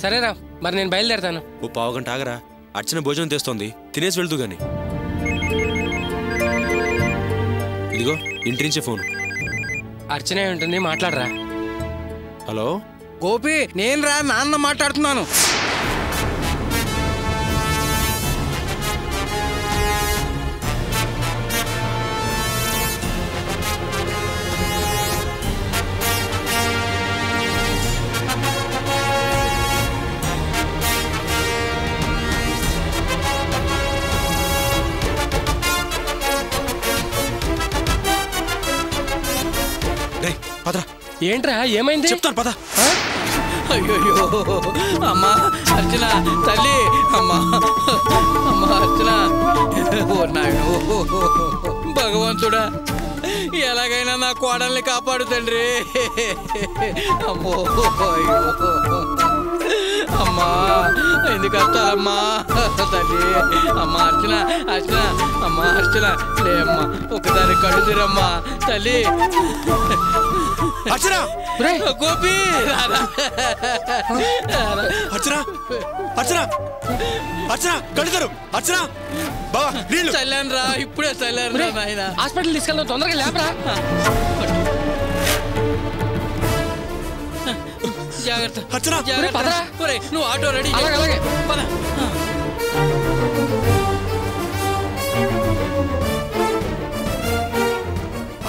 సరేరా, మరి నేను బయలుదేరతాను. ఓ పావుగంట ఆగరా, అర్చన భోజనం తెస్తోంది, తినేసి వెళ్తూ గాని. ఇదిగో ఇంటి నుంచే ఫోన్. అర్చనే ఉంటుంది, మాట్లాడరా. హలో గోపి, నేను రా నాన్న మాట్లాడుతున్నాను. ఏంట్రా, ఏమైంది? చెప్తాను పద. అయ్యో అమ్మా అర్చన తల్లి, అమ్మా అమ్మా అర్చన. ఓ నాయనో భగవంతుడా, ఎలాగైనా నా కోడల్ని కాపాడు తండ్రి. అమ్మో అయ్యో అమ్మా, ఎందుకు వస్తారమ్మా తల్లి. అమ్మా అర్చన, అర్చన, అమ్మా అర్చన లే అమ్మా, ఒకసారి కళ్ళు తీరమ్మా తల్లి. అర్చన, గోపి అర్చన, అర్చన, అర్చన కడుతారు. అర్చన బావా నీళ్ళు చల్లాను రా, ఇప్పుడే చల్లాను రా నాయన. హాస్పిటల్ తీసుకెళ్దాం, తొందరగా లేపరా. జాగ్రత్త అర్చన, జాగ్రత్త. నువ్వు ఆటో రెడీ. అలాగే పద.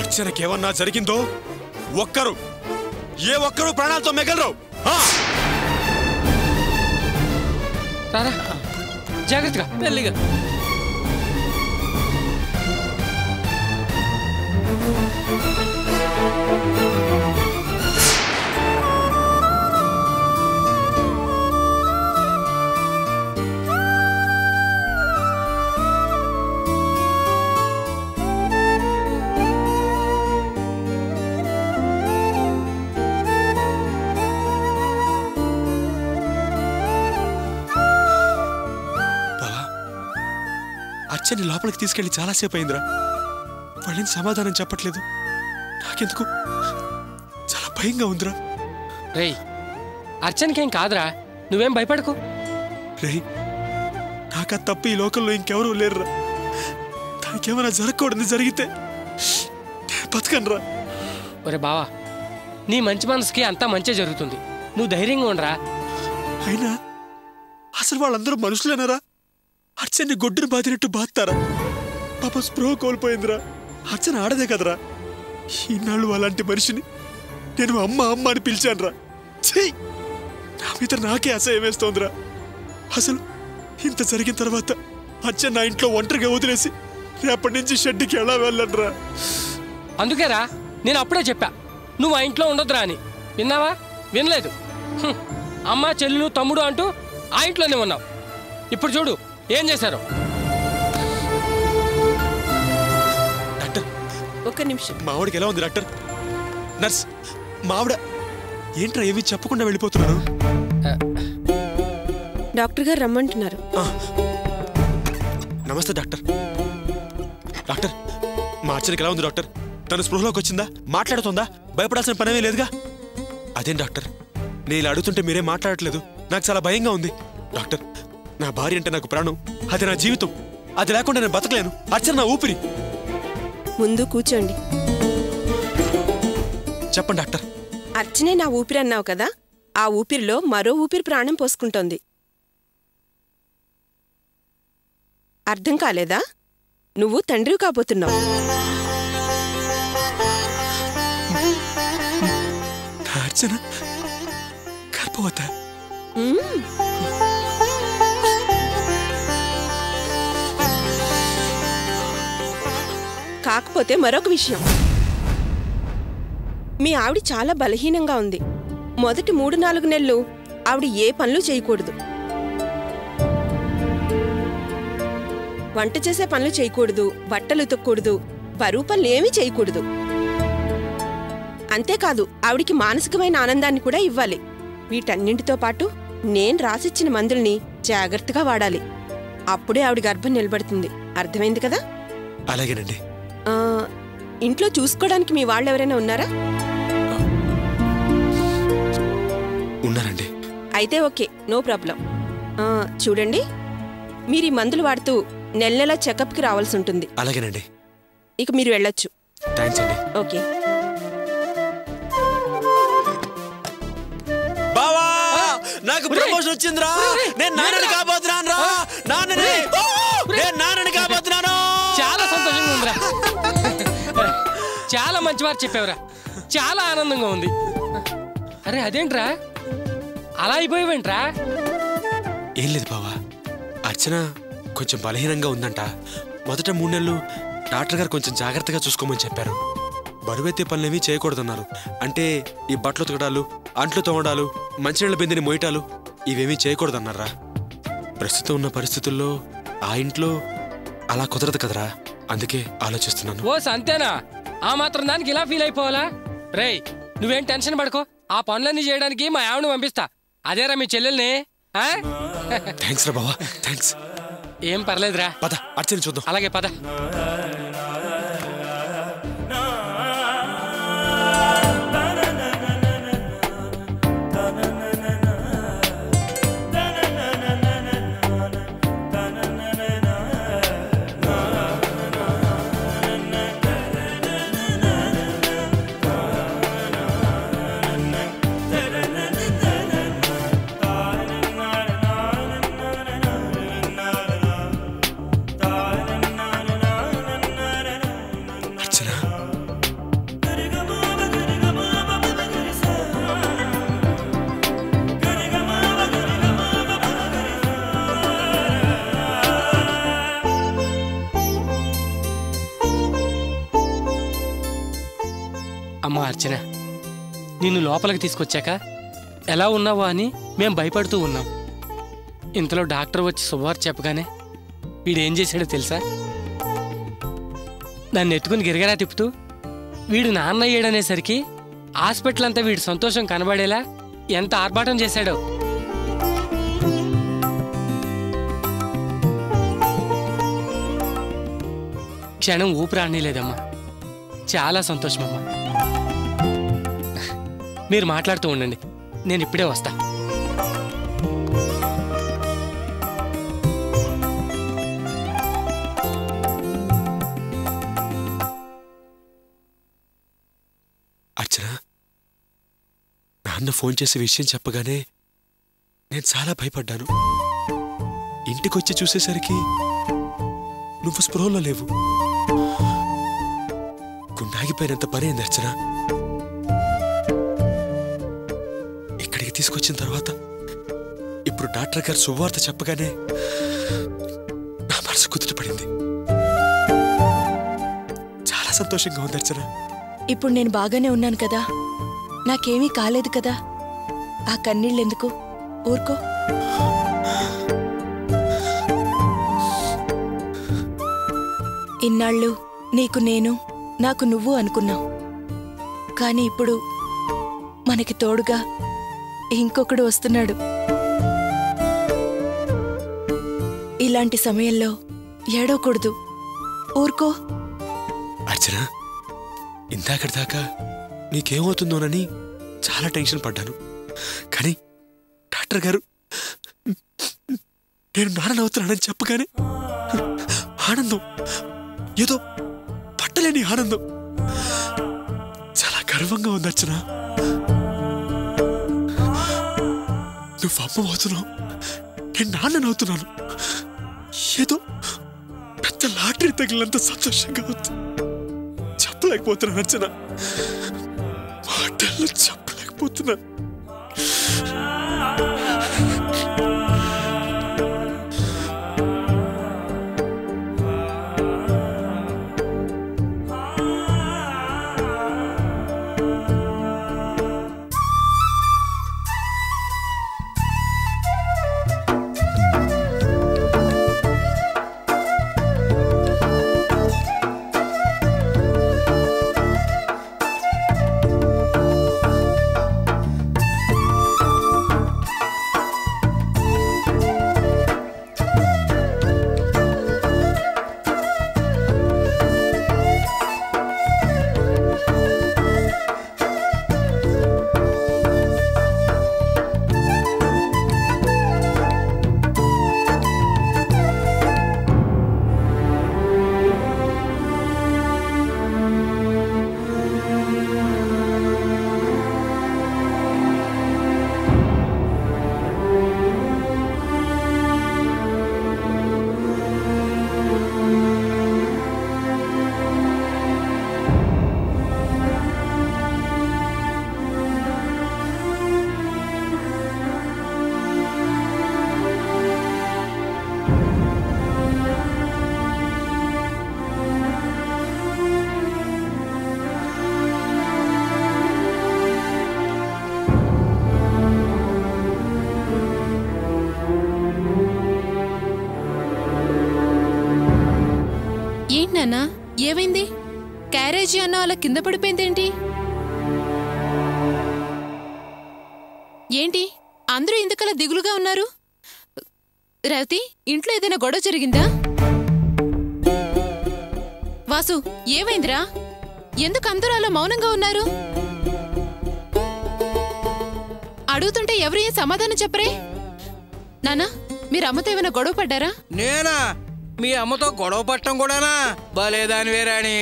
అర్చనకేమన్నా జరిగిందో ఏ ఒక్కరు ప్రాణాలతో మిగలరు. రారా, జాగ్రత్తగా మెల్లిగా. అర్చని లోపలికి తీసుకెళ్లి చాలాసేపు అయిందిరా. వాళ్ళని సమాధానం చెప్పట్లేదు. నాకెందుకు చాలా భయంగా ఉందిరా. రేయ్, అర్చనకేం కాదురా, నువ్వేం భయపడకు. రేయ్, నాకా తప్ప ఈ లోకంలో ఇంకెవరూ లేరురా. దానికేమైనా జరగకూడదు, జరిగితే నేను బతకనురా. ఒరే బావా, నీ మంచి మనసుకి అంతా మంచి జరుగుతుంది, నువ్వు ధైర్యంగా ఉండరా. అయినా అసలు వాళ్ళందరూ మనుషులేనారా? అర్చన్ని గొడ్డును బాధినట్టు బాస్తారా? పాప స్పృహ కోల్పోయిందిరా. అర్చన ఆడదే కదరా. ఈనాళ్ళు అలాంటి మనిషిని నేను అమ్మ అమ్మ అని పిలిచానురా. నా మీద నాకే అసహ్యం వేస్తోందిరా. అసలు ఇంత జరిగిన తర్వాత అర్చన నా ఇంట్లో ఒంటరిగా వదిలేసి రేపటి నుంచి షెడ్డుకి ఎలా వెళ్ళనురా? అందుకేరా నేను అప్పుడే చెప్పా, నువ్వు ఆ ఇంట్లో ఉండొద్దురా అని. విన్నావా? వినలేదు. అమ్మ, చెల్లెలు, తమ్ముడు అంటూ ఆ ఇంట్లోనే ఉన్నావు. ఇప్పుడు చూడు ఏం చేశారు. డాక్టర్, ఒక్క నిమిషం. మావిడికి ఎలా ఉంది డాక్టర్? నర్స్, మావిడ ఏంట్రా ఏవి చెప్పకుండా వెళ్ళిపోతున్నారు? డాక్టర్ గారు రమ్మంటున్నారు. నమస్తే డాక్టర్. డాక్టర్, మా అర్చనకి ఎలా ఉంది డాక్టర్? తన స్పృహలోకి వచ్చిందా? మాట్లాడుతుందా? భయపడాల్సిన పనేమీ లేదుగా? అదేం డాక్టర్, నేను ఇలా అడుగుతుంటే మీరేం మాట్లాడట్లేదు. నాకు చాలా భయంగా ఉంది డాక్టర్. నా భార్య అంటే నాకు ప్రాణం, అది నా జీవితం. అది లేకుండా నేను బతకలేను. అర్చన నా ఊపిరి. ముందు కూర్చోండి. చెప్పండి డాక్టర్. అర్చనే నా ఊపిరి అన్నావు కదా, ఆ ఊపిరిలో మరో ఊపిరి ప్రాణం పోసుకుంటోంది. అర్థం కాలేదా? నువ్వు తండ్రివి కాబోతున్నావు. అర్చన గర్భవత. కాకపోతే మరొక విషయం, మీ ఆవిడ చాలా బలహీనంగా ఉంది. మొదటి 3-4 నెలలు ఆవిడ ఏ పనులు చేయకూడదు. వంట చేసే పనులు చేయకూడదు, బట్టలు ఉతకూడదు, బరువు పనులు ఏమీ చేయకూడదు. అంతేకాదు, ఆవిడికి మానసికమైన ఆనందాన్ని కూడా ఇవ్వాలి. వీటన్నింటితో పాటు నేను రాసిచ్చిన మందుల్ని జాగ్రత్తగా వాడాలి. అప్పుడే ఆవిడ గర్భం నిలబడుతుంది. అర్థమైంది కదా? అలాగేనండి. ఇంట్లో చూసుకోవడానికి మీ వాళ్ళెవరైనా ఉన్నారా? ఉన్నారండి. అయితే ఓకే, నో ప్రాబ్లం. చూడండి, మీరు ఈ మందులు వాడుతూ నెల నెలా చెకప్కి రావాల్సి ఉంటుంది. అలాగేనండి. ఇక మీరు వెళ్ళొచ్చు. థ్యాంక్స్ అండి. ఓకే. బావా, నాకు ప్రమోషన్ వచ్చిందిరా. నేను నాన్నని కాబోతున్నాను రా. నాన్నని కాబోతున్నాను. చాలా సంతోషంగా ఉందిరా. చాలా మంచి వారు చెప్పావురా. చాలా ఆనందంగా ఉంది. అరే అదేంట్రా అలా అయిపోయావేంట్రా? ఏం లేదు బావా, అర్చన కొంచెం బలహీనంగా ఉందంట. మొదట 3 నెలలు డాక్టర్ గారు కొంచెం జాగ్రత్తగా చూసుకోమని చెప్పారు. బరువెత్తే పనులేమీ చేయకూడదన్నారు. అంటే ఈ బట్టలు ఉతకడాలు, అంట్లు తోమడాలు, మంచినీళ్ళ బిందెని మోయటాలు ఇవేమీ చేయకూడదన్నారా. ప్రస్తుతం ఉన్న పరిస్థితుల్లో ఆ ఇంట్లో అలా కుదరదు కదరా. అందుకే ఆలోచిస్తున్నాను. ఓ సంతేనా? ఆ మాత్రం దానికి ఇలా ఫీల్ అయిపోవాలా? రేయ్, నువ్వేం టెన్షన్ పడుకో. ఆ పనులన్నీ చేయడానికి మా ఆవిడని పంపిస్తా. అదేరా మీ చెల్లెల్ని. థ్యాంక్స్ రా బావా, థ్యాంక్స్. ఏం పర్లేదురా. పద అర్చన చూద్దాం. అలాగే పద. అమ్మా అర్చన, నిన్ను లోపలికి తీసుకొచ్చాక ఎలా ఉన్నావో అని మేం భయపడుతూ ఉన్నాం. ఇంతలో డాక్టర్ వచ్చి శుభవార్త చెప్పగానే వీడేం చేశాడో తెలుసా? నన్ను ఎత్తుకుని గిరగరా తిప్పుతూ వీడు నాన్న అయ్యాడనేసరికి హాస్పిటల్ అంతా వీడి సంతోషం కనబడేలా ఎంత ఆర్భాటం చేశాడో. క్షణం ఊపిరాడనే లేదమ్మా. చాలా సంతోషమమ్మా. మీరు మాట్లాడుతూ ఉండండి, నేను ఇప్పుడే వస్తా. అర్చన, నాన్న ఫోన్ చేసి విషయం చెప్పగానే నేను చాలా భయపడ్డాను. ఇంటికొచ్చి చూసేసరికి నువ్వు స్పృహలో లేవు. గుండాగిపోయినంత పని అయింది అర్చన. ఇక్కడికి తీసుకొచ్చిన తర్వాత ఇప్పుడు డాక్టర్ గారు శుభవార్త చెప్పగానే నా మనసు కుదుటపడింది. చాలా సంతోషంగా ఉంది అర్చన. ఇప్పుడు నేను బాగానే ఉన్నాను కదా, నాకేమీ కాలేదు కదా. ఆ కన్నీళ్ళెందుకు? ఊరుకో. ఇన్నాళ్ళు నీకు నేను, నాకు నువ్వు అనుకున్నావు. కానీ ఇప్పుడు మనకి తోడుగా ఇంకొకడు వస్తున్నాడు. ఇలాంటి సమయంలో ఏడవకూడదు, ఊరుకో. అర్చన, ఇందాకటి దాకా నీకేమవుతుందోనని చాలా టెన్షన్ పడ్డాను. కానీ డాక్టర్ గారు నేను నాన్నవుతున్నానని చెప్పగానే ఆనందం, ఏదో పట్టలేని ఆనందం. చాలా గర్వంగా ఉంది అర్చన. నువ్వు అమ్మ అవుతున్నావు, నేను నాన్ననవుతున్నాను. ఏదో పెద్ద లాటరీ తగిలినంత సంతోషంగా ఉంది. చెప్పలేకపోతున్నాను అర్చన, మాటల్లో చెప్పలేకపోతున్నాను. నాన్నా ఏమైంది? క్యారేజీ అన్న అలా కింద పడిపోయిందేంటి? ఏంటి అందరూ ఎందుకలా దిగులుగా ఉన్నారు? రేవతి, ఇంట్లో ఏదైనా గొడవ జరిగిందా? వాసు, ఏమైందిరా? ఎందుకు అందరూ అలా మౌనంగా ఉన్నారు? అడుగుతుంటే ఎవరు ఏం సమాధానం చెప్పరే? నానా, మీరు అమ్మతో ఏమైనా గొడవ పడ్డారా? నేనా? మీ అమ్మతో గొడవ పట్టడం కూడానా? బాలేదాని వేరాని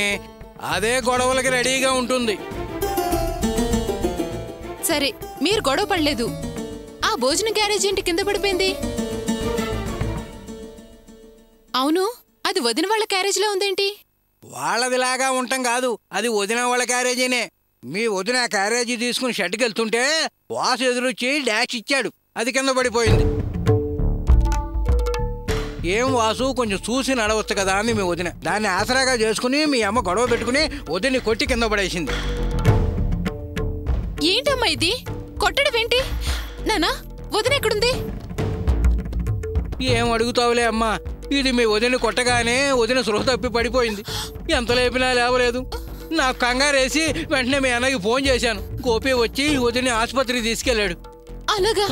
అదే గొడవలకి రెడీగా ఉంటుంది. సరే, మీరు గొడవ పడలేదు. ఆ భోజనం క్యారేజ్ ఏంటి కింద పడిపోయింది? అవును, అది వదిన వాళ్ళ క్యారేజ్లో ఉందేంటి? వాళ్ళదిలాగా ఉంటాం కాదు, అది వదిన వాళ్ళ క్యారేజీనే. మీ వదిన క్యారేజీ తీసుకుని షెడ్కి వెళ్తుంటే వాసు ఎదురొచ్చి డాష్ ఇచ్చాడు, అది కింద పడిపోయింది. ఏం వాసు, కొంచెం చూసి నడవచ్చు కదా అని మీ వదిన దాన్ని ఆసరాగా చేసుకుని మీ అమ్మ గొడవ పెట్టుకుని వదిని కొట్టి కింద పడేసింది. ఏంటమ్మా ఇది? కొట్టడం ఏంటి? నానా, వదిన ఎక్కడుంది? ఏం అడుగుతావులే అమ్మా, ఇది మీ వదిని కొట్టగానే వదిన సృహ తప్పి పడిపోయింది. ఎంత లేపినా లేవలేదు. నాకు కంగారేసి వెంటనే మీ అన్నకి ఫోన్ చేశాను. గోపి వచ్చి వదిని ఆసుపత్రికి తీసుకెళ్లాడు. అలాగా?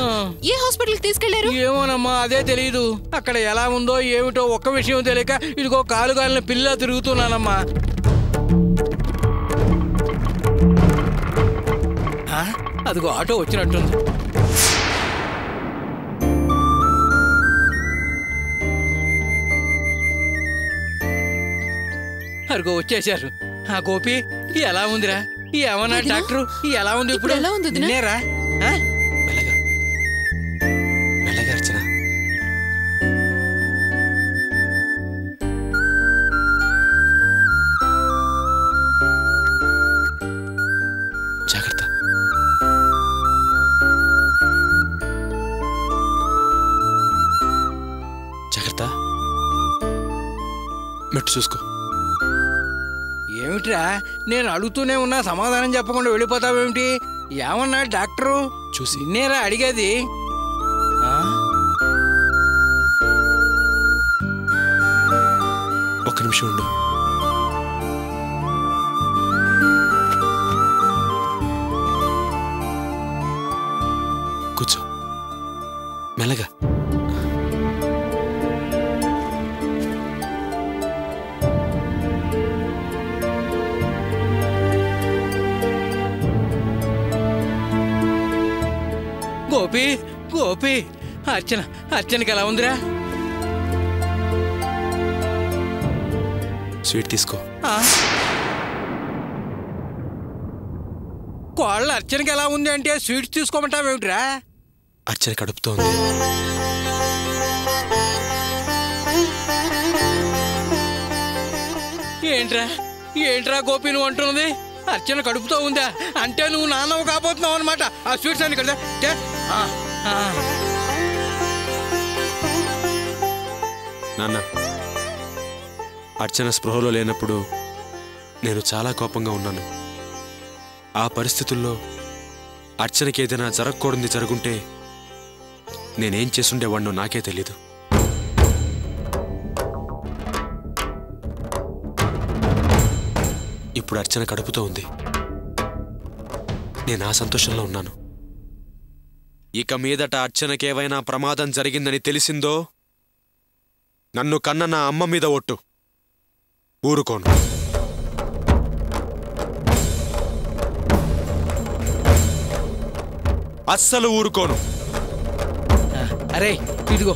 ఏ హాస్పిటల్కి తీసుకెళ్లారు? ఏమోనమ్మా, అదే తెలియదు. అక్కడ ఎలా ఉందో ఏమిటో ఒక్క విషయం తెలియక ఇదిగో కాలుగాలిన పిల్ల తిరుగుతున్నానమ్మా. అదిగో ఆటో వచ్చినట్టుంది. అరుగో వచ్చేశారు. ఆ గోపి, ఎలా ఉందిరా? ఏమన్నా డాక్టరు? ఎలా ఉంది ఇప్పుడు? ఎలా ఉంది వదినా? నేరా? మెల్లగా మెల్లగా అర్చన. జాగ్రత్త. జాగ్రత్త. మెట్టు చూసుకో. ఏమిట్రా, నేను అడుగుతూనే ఉన్నా సమాధానం చెప్పకుండా వెళ్ళిపోతావేమిటి? ఏమన్నా డాక్టరు? చూసి నిన్నేరా అడిగేది? ఒక్క నిమిషం ఉండు. కూర్చో. మెల్లగా. గోపి, గోపి, అర్చనకి ఎలా ఉందిరా? స్వీట్ తీసుకో. కోళ్ళ అర్చనకి ఎలా ఉంది అంటే స్వీట్స్ తీసుకోమంటావేమిట్రా? అర్చన కడుపుతోంది. ఏంట్రా గోపి నువ్వు అంటున్నది? అర్చన కడుపుతో ఉందా అంటే నువ్వు నాన్నవు కాబోతున్నావు అనమాట. ఆ స్వీట్స్ అన్ని కదా. నాన్న, అర్చన స్పృహలో లేనప్పుడు నేను చాలా కోపంగా ఉన్నాను. ఆ పరిస్థితుల్లో అర్చనకి ఏదైనా జరగకూడదు జరుగుంటే నేనేం చేసుండేవాడినో నాకే తెలీదు. ఇప్పుడు అర్చన కడుపుతో ఉంది. నేను ఆ సంతోషంలో ఉన్నాను. ఇక మీదట అర్చనకేవైనా ప్రమాదం జరిగిందని తెలిసిందో నన్ను కన్న నా అమ్మ మీద ఒట్టు, ఊరుకోను. అస్సలు ఊరుకోను. అరే ఇదిగో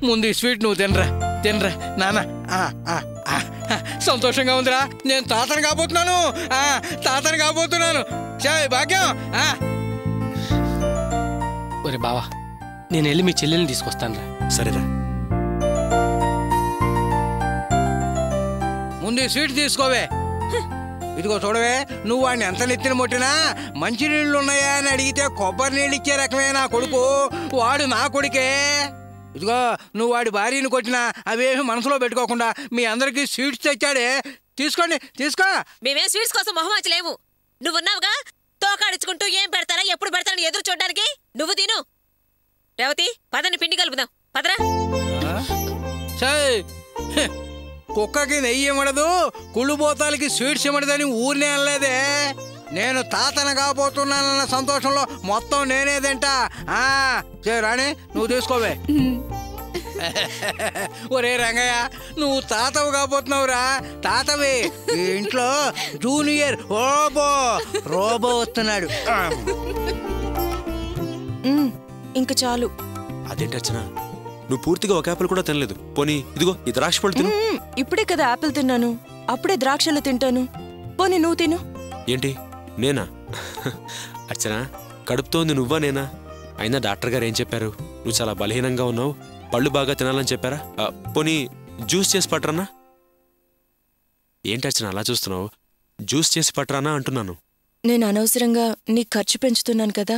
ముందు ఈ స్వీట్ నువ్వు తినరా నాన్న. సంతోషంగా ఉందిరా. నేను తాతను కాబోతున్నాను. భాగ్యం. ఒరే బావా, నేను వెళ్ళి మీ చెల్లెల్ని తీసుకొస్తాను రా. సరేరా. ముందు ఈ స్వీట్ తీసుకోవే. ఇదిగో చూడవే, నువ్వు వాడిని ఎంత నెత్తిన మొట్టినా మంచి నీళ్లు ఉన్నాయా అని అడిగితే కొబ్బరి నీళ్ళు ఇచ్చే రకమే నా కొడుకు. వాడు నా కొడుకే. ఇదిగో నువ్వు వాడి భార్యను కొట్టినా అవేమి మనసులో పెట్టుకోకుండా మీ అందరికి స్వీట్స్ తెచ్చాడే. తీసుకోండి, తీసుకో. మేమేం స్వీట్స్ కోసం మొహమాచలేము. నువ్వున్నావుగా, తోకాడించుకుంటూ ఏం పెడతారా ఎప్పుడు పెడతారని ఎదురు చూడడానికి. నువ్వు తిను. రేవతి, పదని పిండి కలుపుదాం. పదరా. కుక్కకి నెయ్యి ఇవ్వడదు కుళ్ళుబోతాలకి స్వీట్స్ ఇవ్వడదని ఊరినే అనలేదే. నేను తాతన కాబోతున్నానన్న సంతోషంలో మొత్తం నేనే తింటా. రాణి నువ్వు తీసుకోవే. ఒరే రంగయ్య, నువ్వు తాతవు కాబోతున్నావురా. తాతవి ఈ ఇంట్లో జూనియర్ రోబో వస్తున్నాడు. ఇంక చాలు. అదేంటి అర్చన, నువ్వు పూర్తిగా ఒక యాపిల్ కూడా తినలేదు. పోనీ ఇదిగో ఈ ద్రాక్ష పళ్ళు తిను. ఇప్పుడే కదా యాపిల్ తిన్నాను, అప్పుడే ద్రాక్షలు తింటాను. పోనీ నువ్వు తిను. ఏంటి నేనా? అర్చన, కడుపుతోంది నువ్వా నేనా? అయినా డాక్టర్ గారు ఏం చెప్పారు? నువ్వు చాలా బలహీనంగా ఉన్నావు, పళ్ళు బాగా తినాలని చెప్పారా? పోనీ జ్యూస్ చేసి పట్టరానా? ఏంటి అర్చన అలా చూస్తున్నావు? జ్యూస్ చేసి పట్టరానా అంటున్నాను. నేను అనవసరంగా నీ ఖర్చు పెంచుతున్నాను కదా.